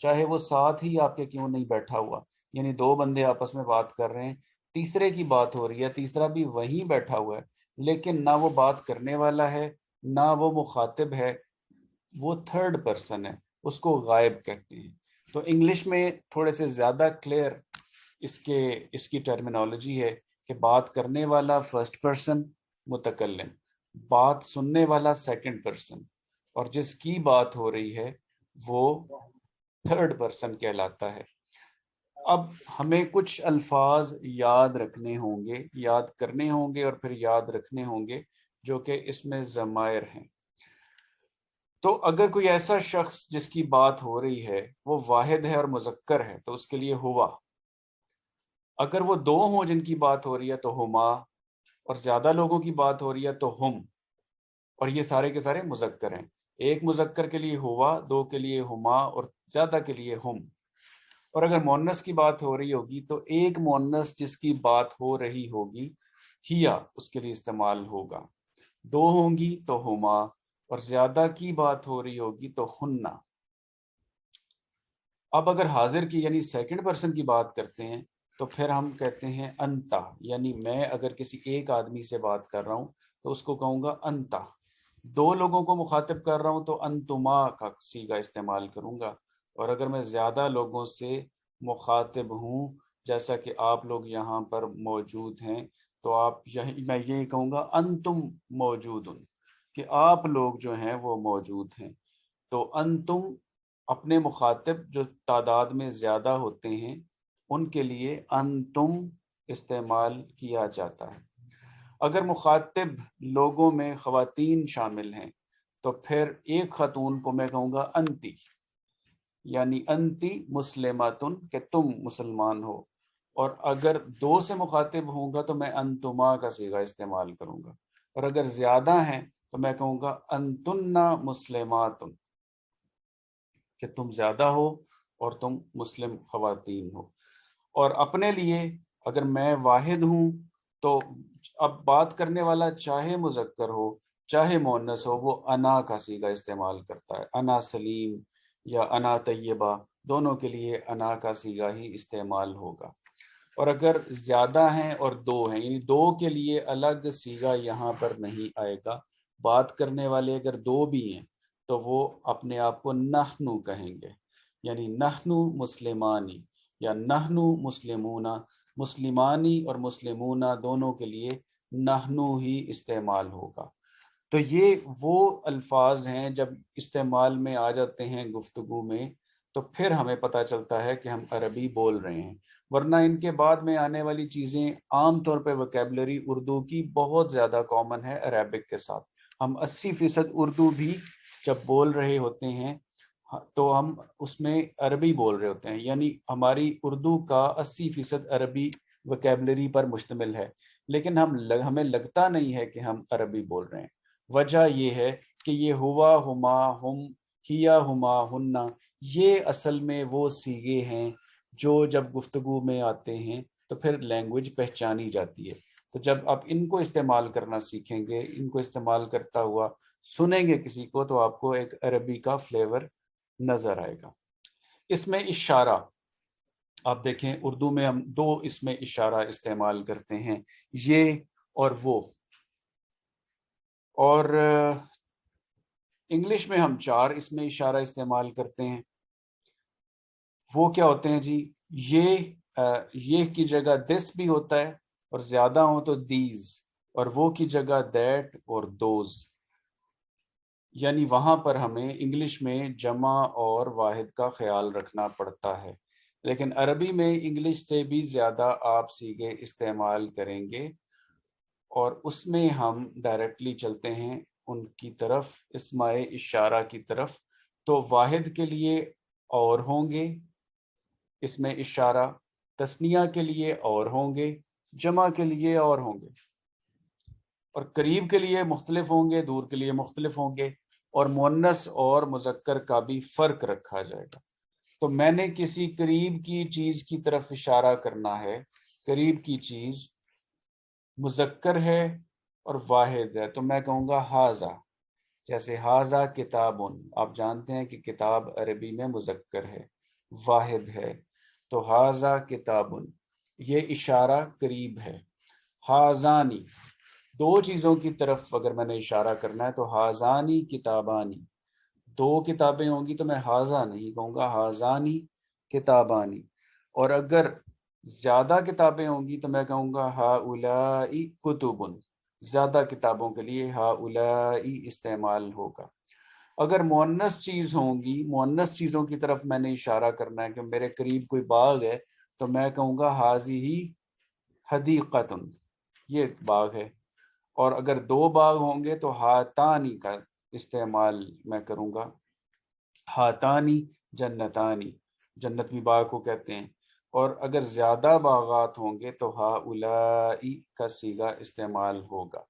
چاہے وہ ساتھ ہی آپ کے کیوں نہیں بیٹھا ہوا. یعنی دو بندے آپس میں بات کر رہے ہیں، تیسرے کی بات ہو رہی ہے، تیسرا بھی وہیں بیٹھا ہوا ہے، لیکن نہ وہ بات کرنے والا ہے نہ وہ مخاطب ہے، وہ تھرڈ پرسن ہے، اس کو غائب کہتے ہیں. تو انگلش میں تھوڑے سے زیادہ کلیئر اس کی ٹرمینالوجی ہے کہ بات کرنے والا فرسٹ پرسن متکلم، بات سننے والا سیکنڈ پرسن، اور جس کی بات ہو رہی ہے وہ تھرڈ پرسن کہلاتا ہے. اب ہمیں کچھ الفاظ یاد رکھنے ہوں گے، یاد کرنے ہوں گے اور پھر یاد رکھنے ہوں گے جو کہ اس میں ضمائر ہیں. تو اگر کوئی ایسا شخص جس کی بات ہو رہی ہے وہ واحد ہے اور مذکر ہے تو اس کے لیے ہوا. اگر وہ دو ہوں جن کی بات ہو رہی ہے تو ہما، اور زیادہ لوگوں کی بات ہو رہی ہے تو ہم، اور یہ سارے کے سارے مذکر ہیں. ایک مذکر کے لیے ہوا، دو کے لیے ہما اور زیادہ کے لیے ہم. اور اگر مونس کی بات ہو رہی ہوگی تو ایک مونس جس کی بات ہو رہی ہوگی ہیا اس کے لیے استعمال ہوگا. دو ہوں گی تو ہما، اور زیادہ کی بات ہو رہی ہوگی تو ہننا. اب اگر حاضر کی یعنی سیکنڈ پرسن کی بات کرتے ہیں تو پھر ہم کہتے ہیں انتا، یعنی میں اگر کسی ایک آدمی سے بات کر رہا ہوں تو اس کو کہوں گا انتا. دو لوگوں کو مخاطب کر رہا ہوں تو انتما کا صیغہ استعمال کروں گا. اور اگر میں زیادہ لوگوں سے مخاطب ہوں جیسا کہ آپ لوگ یہاں پر موجود ہیں تو میں یہ کہوں گا انتم موجود، کہ آپ لوگ جو ہیں وہ موجود ہیں. تو انتم اپنے مخاطب جو تعداد میں زیادہ ہوتے ہیں ان کے لیے انتم استعمال کیا جاتا ہے. اگر مخاطب لوگوں میں خواتین شامل ہیں تو پھر ایک خاتون کو میں کہوں گا انتی، یعنی انتی مسلماتن، کہ تم مسلمان ہو. اور اگر دو سے مخاطب ہوں گا تو میں انتما کا صیغہ استعمال کروں گا. اور اگر زیادہ ہیں تو میں کہوں گا انتن مسلماتن، کہ تم زیادہ ہو اور تم مسلم خواتین ہو. اور اپنے لیے اگر میں واحد ہوں تو اب بات کرنے والا چاہے مذکر ہو چاہے مؤنث ہو وہ انا کا صیغہ استعمال کرتا ہے. انا سلیم یا انا طیبہ، دونوں کے لیے انا کا صیغہ ہی استعمال ہوگا. اور اگر زیادہ ہیں اور دو ہیں، یعنی دو کے لیے الگ صیغہ یہاں پر نہیں آئے گا. بات کرنے والے اگر دو بھی ہیں تو وہ اپنے آپ کو نحنو کہیں گے، یعنی نحنو مسلمانی یا نحنو مسلمون. مسلمانی اور مسلمون دونوں کے لیے نحنو ہی استعمال ہوگا. تو یہ وہ الفاظ ہیں جب استعمال میں آ جاتے ہیں گفتگو میں تو پھر ہمیں پتہ چلتا ہے کہ ہم عربی بول رہے ہیں. ورنہ ان کے بعد میں آنے والی چیزیں عام طور پہ وکیبلری اردو کی بہت زیادہ کامن ہے عربک کے ساتھ. ہم 80% اردو بھی جب بول رہے ہوتے ہیں تو ہم اس میں عربی بول رہے ہوتے ہیں، یعنی ہماری اردو کا 80% عربی وکیبلری پر مشتمل ہے، لیکن ہمیں لگتا نہیں ہے کہ ہم عربی بول رہے ہیں. وجہ یہ ہے کہ یہ ہوا، ہما، ہم، ہیا، ہما، ہننا، یہ اصل میں وہ صیغے ہیں جو جب گفتگو میں آتے ہیں تو پھر لینگویج پہچانی جاتی ہے. تو جب آپ ان کو استعمال کرنا سیکھیں گے، ان کو استعمال کرتا ہوا سنیں گے کسی کو تو آپ کو ایک عربی کا فلیور نظر آئے گا. اس میں اشارہ آپ دیکھیں، اردو میں ہم دو اس میں اشارہ استعمال کرتے ہیں، یہ اور وہ. اور انگلش میں ہم 4 اس میں اشارہ استعمال کرتے ہیں. وہ کیا ہوتے ہیں جی؟ یہ کی جگہ دس بھی ہوتا ہے اور زیادہ ہوں تو دیز، اور وہ کی جگہ دیٹ اور دوز. یعنی وہاں پر ہمیں انگلش میں جمع اور واحد کا خیال رکھنا پڑتا ہے، لیکن عربی میں انگلش سے بھی زیادہ آپ صیغے استعمال کریں گے اور اس میں ہم ڈائریکٹلی چلتے ہیں ان کی طرف، اسماء اشارہ کی طرف. تو واحد کے لیے اور ہوں گے اس میں اشارہ، تثنیہ کے لیے اور ہوں گے، جمع کے لیے اور ہوں گے، اور قریب کے لیے مختلف ہوں گے، دور کے لیے مختلف ہوں گے، اور مؤنث اور مذکر کا بھی فرق رکھا جائے گا. تو میں نے کسی قریب کی چیز کی طرف اشارہ کرنا ہے، قریب کی چیز مذکر ہے اور واحد ہے تو میں کہوں گا ہاذا. جیسے ہاذا کتابن، آپ جانتے ہیں کہ کتاب عربی میں مذکر ہے، واحد ہے، تو حاذا کتابن یہ اشارہ قریب ہے، حاذانی دو چیزوں کی طرف اگر میں نے اشارہ کرنا ہے تو حاذانی کتابانی، دو کتابیں ہوں گی تو میں حاذا نہیں کہوں گا، حاذانی کتابانی، اور اگر زیادہ کتابیں ہوں گی تو میں کہوں گا ہؤلائی کتبن، زیادہ کتابوں کے لیے ہؤلائی استعمال ہوگا۔ اگر مؤنث چیز ہوں گی، مؤنث چیزوں کی طرف میں نے اشارہ کرنا ہے کہ میرے قریب کوئی باغ ہے، تو میں کہوں گا حاذہ حدیقۃ، یہ باغ ہے۔ اور اگر دو باغ ہوں گے تو ہاتانی کا استعمال میں کروں گا، ہاتانی جنتانی، جنت بھی باغ کو کہتے ہیں۔ اور اگر زیادہ باغات ہوں گے تو ہؤلائی کا صیغہ استعمال ہوگا۔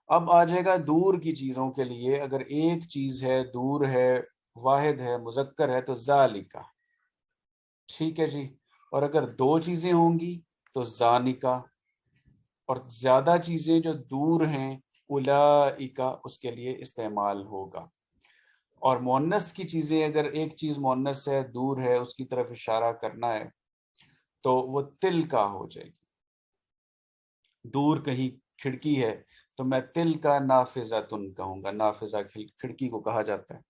اب آ جائے گا دور کی چیزوں کے لیے، اگر ایک چیز ہے، دور ہے، واحد ہے، مذکر ہے تو ذالکا، ٹھیک ہے جی۔ اور اگر دو چیزیں ہوں گی تو زانکا، اور زیادہ چیزیں جو دور ہیں اولئکا، اس کے لیے استعمال ہوگا۔ اور مؤنث کی چیزیں اگر ایک چیز مؤنث ہے، دور ہے، اس کی طرف اشارہ کرنا ہے تو وہ تل کا ہو جائے گی۔ دور کہیں کھڑکی ہے تو میں تل کا نافذۃن کہوں گا، نافذہ کھڑکی کو کہا جاتا ہے۔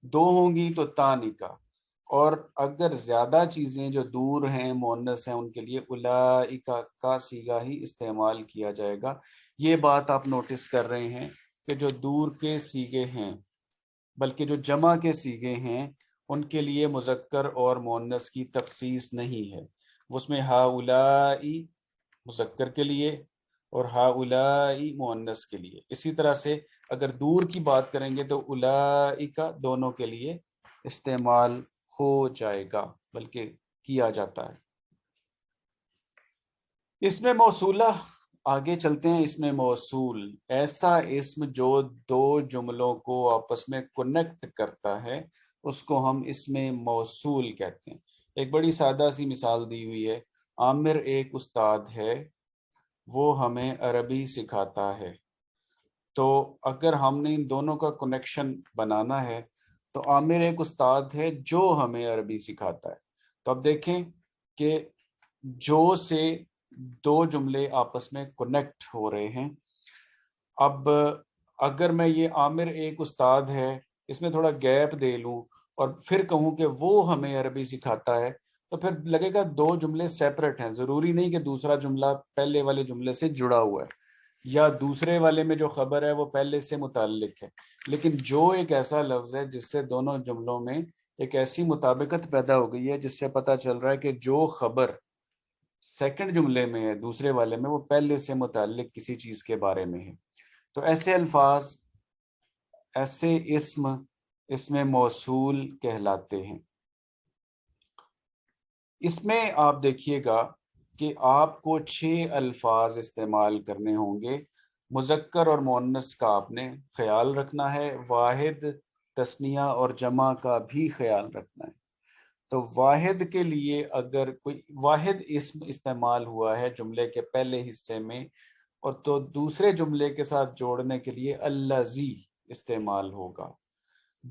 دو ہوں گی تو تانی کا، اور اگر زیادہ چیزیں جو دور ہیں، مؤنث ہیں، ان کے لیے اولئکا کا صیغہ ہی استعمال کیا جائے گا۔ یہ بات آپ نوٹس کر رہے ہیں کہ جو دور کے صیغے ہیں، بلکہ جو جمع کے صیغے ہیں، ان کے لیے مذکر اور مؤنث کی تخصیص نہیں ہے، اس میں ہؤلائی مذکر کے لیے اور ہؤلائی مؤنث کے لیے۔ اسی طرح سے اگر دور کی بات کریں گے تو اولئکا دونوں کے لیے استعمال ہو جائے گا، بلکہ کیا جاتا ہے۔ اس میں موصولہ، آگے چلتے ہیں۔ اس میں موصول ایسا اسم جو دو جملوں کو آپس میں کنیکٹ کرتا ہے، اس کو ہم اس میں موصول کہتے ہیں۔ ایک بڑی سادہ سی مثال دی ہوئی ہے، عامر ایک استاد ہے، وہ ہمیں عربی سکھاتا ہے۔ تو اگر ہم نے ان دونوں کا کنیکشن بنانا ہے تو عامر ایک استاد ہے جو ہمیں عربی سکھاتا ہے۔ تو اب دیکھیں کہ جو سے دو جملے آپس میں کنیکٹ ہو رہے ہیں۔ اب اگر میں یہ عامر ایک استاد ہے، اس میں تھوڑا گیپ دے لوں اور پھر کہوں کہ وہ ہمیں عربی سکھاتا ہے، تو پھر لگے گا دو جملے سیپریٹ ہیں۔ ضروری نہیں کہ دوسرا جملہ پہلے والے جملے سے جڑا ہوا ہے، یا دوسرے والے میں جو خبر ہے وہ پہلے سے متعلق ہے، لیکن جو ایک ایسا لفظ ہے جس سے دونوں جملوں میں ایک ایسی مطابقت پیدا ہو گئی ہے جس سے پتہ چل رہا ہے کہ جو خبر سیکنڈ جملے میں ہے دوسرے والے میں، وہ پہلے سے متعلق کسی چیز کے بارے میں ہے، تو ایسے الفاظ، ایسے اسم اس میں موصول کہلاتے ہیں۔ اس میں آپ دیکھیے گا کہ آپ کو 6 الفاظ استعمال کرنے ہوں گے۔ مذکر اور مؤنث کا آپ نے خیال رکھنا ہے، واحد، تثنیہ اور جمع کا بھی خیال رکھنا ہے۔ تو واحد کے لیے اگر کوئی واحد اسم استعمال ہوا ہے جملے کے پہلے حصے میں، اور تو دوسرے جملے کے ساتھ جوڑنے کے لیے الذی استعمال ہوگا۔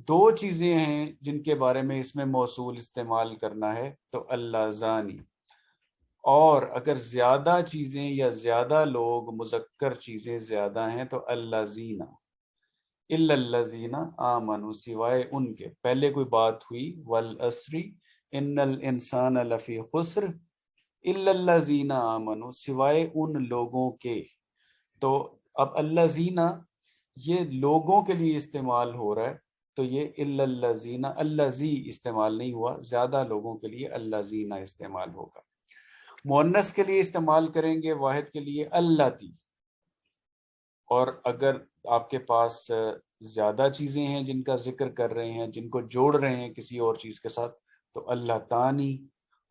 دو چیزیں ہیں جن کے بارے میں اس میں موصول استعمال کرنا ہے، تو اللذانی، اور اگر زیادہ چیزیں یا زیادہ لوگ، مذکر چیزیں زیادہ ہیں تو اللذین، الا الذین آمنوا، سوائے ان کے، پہلے کوئی بات ہوئی والعصر ان الانسان لفی خسر، الا الذین آمنوا، سوائے ان لوگوں کے۔ تو اب الذین یہ لوگوں کے لیے استعمال ہو رہا ہے، تو یہ الا الذین، الذی استعمال نہیں ہوا، زیادہ لوگوں کے لیے الذین استعمال ہوگا۔ مؤنث کے لیے استعمال کریں گے، واحد کے لیے اللاتی، اور اگر آپ کے پاس زیادہ چیزیں ہیں جن کا ذکر کر رہے ہیں، جن کو جوڑ رہے ہیں کسی اور چیز کے ساتھ، تو اللہ تانی،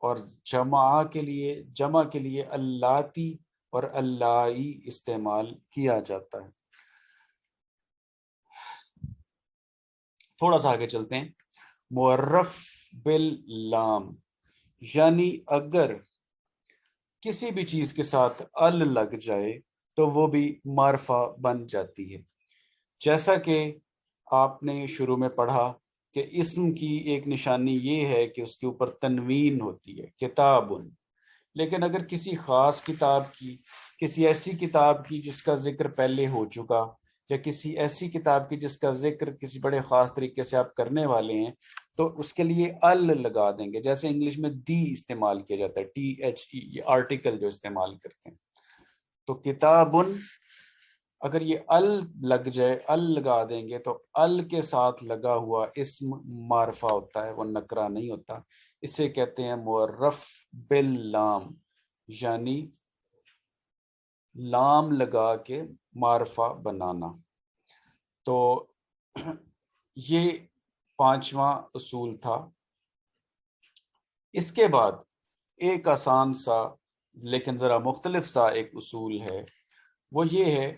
اور جمع کے لیے اللاتی اور اللائی استعمال کیا جاتا ہے۔ تھوڑا سا آگے چلتے ہیں۔ معرف باللام، یعنی اگر کسی بھی چیز کے ساتھ ال لگ جائے تو وہ بھی معرفہ بن جاتی ہے۔ جیسا کہ آپ نے شروع میں پڑھا کہ اسم کی ایک نشانی یہ ہے کہ اس کے اوپر تنوین ہوتی ہے، کتابن. لیکن اگر کسی خاص کتاب کی، کسی ایسی کتاب کی جس کا ذکر پہلے ہو چکا، یا کسی ایسی کتاب کی جس کا ذکر کسی بڑے خاص طریقے سے آپ کرنے والے ہیں، تو اس کے لیے ال لگا دیں گے. جیسے انگلش میں دی استعمال کیا جاتا ہے، THE، یہ آرٹیکل جو استعمال کرتے ہیں. تو کتابن، اگر یہ ال لگ جائے، ال لگا دیں گے، تو ال کے ساتھ لگا ہوا اسم معرفہ ہوتا ہے، وہ نکرہ نہیں ہوتا. اسے کہتے ہیں معرف باللام، یعنی لام لگا کے معرفہ بنانا. تو یہ پانچواں اصول تھا. اس کے بعد ایک آسان سا لیکن ذرا مختلف سا ایک اصول ہے، وہ یہ ہے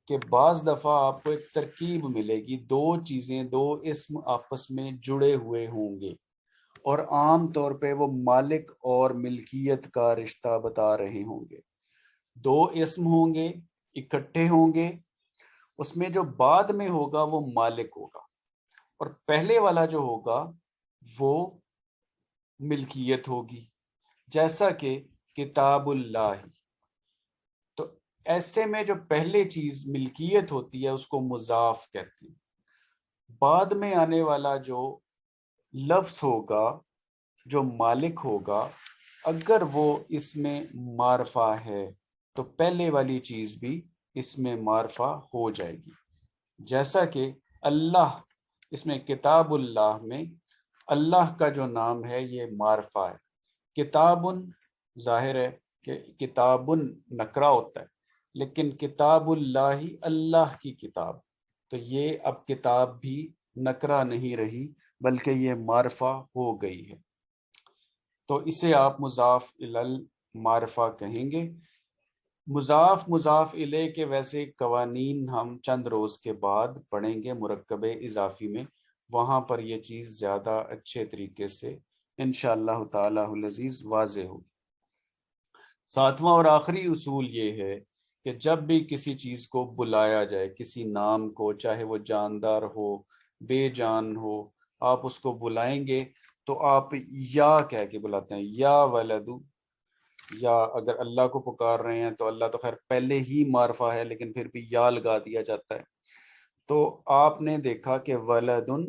کہ بعض دفعہ آپ کو ایک ترکیب ملے گی، دو چیزیں، دو اسم آپس میں جڑے ہوئے ہوں گے، اور عام طور پہ وہ مالک اور ملکیت کا رشتہ بتا رہے ہوں گے. دو اسم ہوں گے، اکٹھے ہوں گے، اس میں جو بعد میں ہوگا وہ مالک ہوگا، اور پہلے والا جو ہوگا وہ ملکیت ہوگی، جیسا کہ کتاب اللہ. تو ایسے میں جو پہلے چیز ملکیت ہوتی ہے اس کو مضاف کہتے ہیں. بعد میں آنے والا جو لفظ ہوگا، جو مالک ہوگا، اگر وہ اس میں معرفہ ہے تو پہلے والی چیز بھی اس میں معرفہ ہو جائے گی. جیسا کہ اللہ، اس میں کتاب اللہ میں اللہ کا جو نام ہے یہ معرفہ ہے. کتابن، ظاہر ہے کہ کتابن نکرہ ہوتا ہے، لیکن کتاب اللہ، اللہ کی کتاب، تو یہ اب کتاب بھی نکرہ نہیں رہی بلکہ یہ معرفہ ہو گئی ہے. تو اسے آپ مضاف الی معرفہ کہیں گے. مضاف الیہ کے ویسے قوانین ہم چند روز کے بعد پڑھیں گے مرکب اضافی میں، وہاں پر یہ چیز زیادہ اچھے طریقے سے انشاءاللہ تعالی العزیز واضح ہوگی. ساتواں اور آخری اصول یہ ہے کہ جب بھی کسی چیز کو بلایا جائے، کسی نام کو، چاہے وہ جاندار ہو، بے جان ہو، آپ اس کو بلائیں گے تو آپ یا کہہ کے بلاتے ہیں، یا ولدو. یا اگر اللہ کو پکار رہے ہیں تو اللہ تو خیر پہلے ہی معرفہ ہے، لیکن پھر بھی یا لگا دیا جاتا ہے. تو آپ نے دیکھا کہ ولدن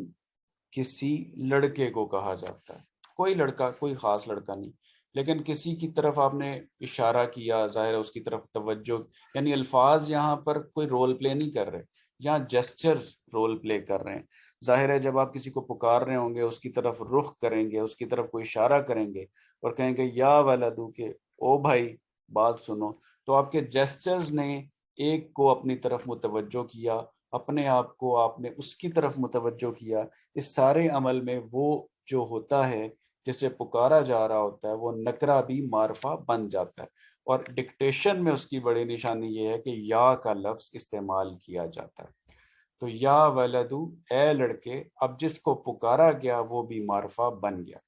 کسی لڑکے کو کہا جاتا ہے، کوئی لڑکا، کوئی خاص لڑکا نہیں، لیکن کسی کی طرف آپ نے اشارہ کیا، ظاہر ہے اس کی طرف توجہ، یعنی الفاظ یہاں پر کوئی رول پلے نہیں کر رہے، یہاں جسچرز رول پلے کر رہے ہیں. ظاہر ہے جب آپ کسی کو پکار رہے ہوں گے، اس کی طرف رخ کریں گے، اس کی طرف کوئی اشارہ کریں گے اور کہیں گے یا ولدو، کہ او بھائی بات سنو، تو آپ کے جسچرز نے ایک کو اپنی طرف متوجہ کیا، اپنے آپ کو آپ نے اس کی طرف متوجہ کیا. اس سارے عمل میں وہ جو ہوتا ہے جسے پکارا جا رہا ہوتا ہے وہ نکرہ بھی معرفہ بن جاتا ہے. اور ڈکٹیشن میں اس کی بڑی نشانی یہ ہے کہ یا کا لفظ استعمال کیا جاتا ہے. تو یا ولدو، اے لڑکے، اب جس کو پکارا گیا وہ بھی معرفہ بن گیا.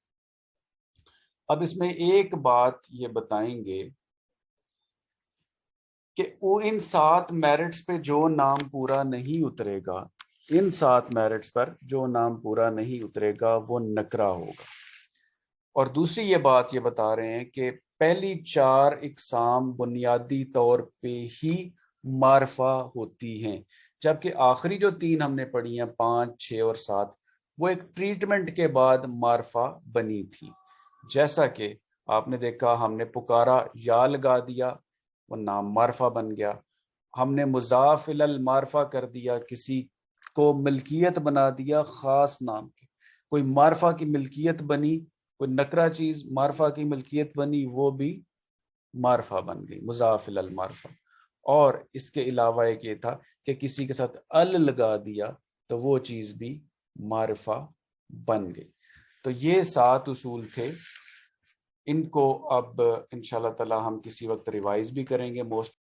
اب اس میں ایک بات یہ بتائیں گے کہ وہ ان 7 میرٹس پہ جو نام پورا نہیں اترے گا، ان 7 میرٹس پر جو نام پورا نہیں اترے گا وہ نکرہ ہوگا. اور دوسری یہ بات یہ بتا رہے ہیں کہ پہلی 4 اقسام بنیادی طور پہ ہی معرفہ ہوتی ہیں، جبکہ آخری جو 3 ہم نے پڑھی ہیں، 5، 6 اور 7، وہ ایک ٹریٹمنٹ کے بعد معرفہ بنی تھی. جیسا کہ آپ نے دیکھا، ہم نے پکارا، یا لگا دیا، وہ نام معرفہ بن گیا. ہم نے مضاف الی المعرفہ کر دیا، کسی کو ملکیت بنا دیا خاص نام کی، کوئی معرفہ کی ملکیت بنی، کوئی نکرہ چیز معرفہ کی ملکیت بنی، وہ بھی معرفہ بن گئی، مضاف الی المعرفہ. اور اس کے علاوہ ایک یہ تھا کہ کسی کے ساتھ ال لگا دیا تو وہ چیز بھی معرفہ بن گئی. تو یہ 7 اصول تھے. ان کو اب انشاءاللہ تعالی ہم کسی وقت ریوائز بھی کریں گے. موسٹ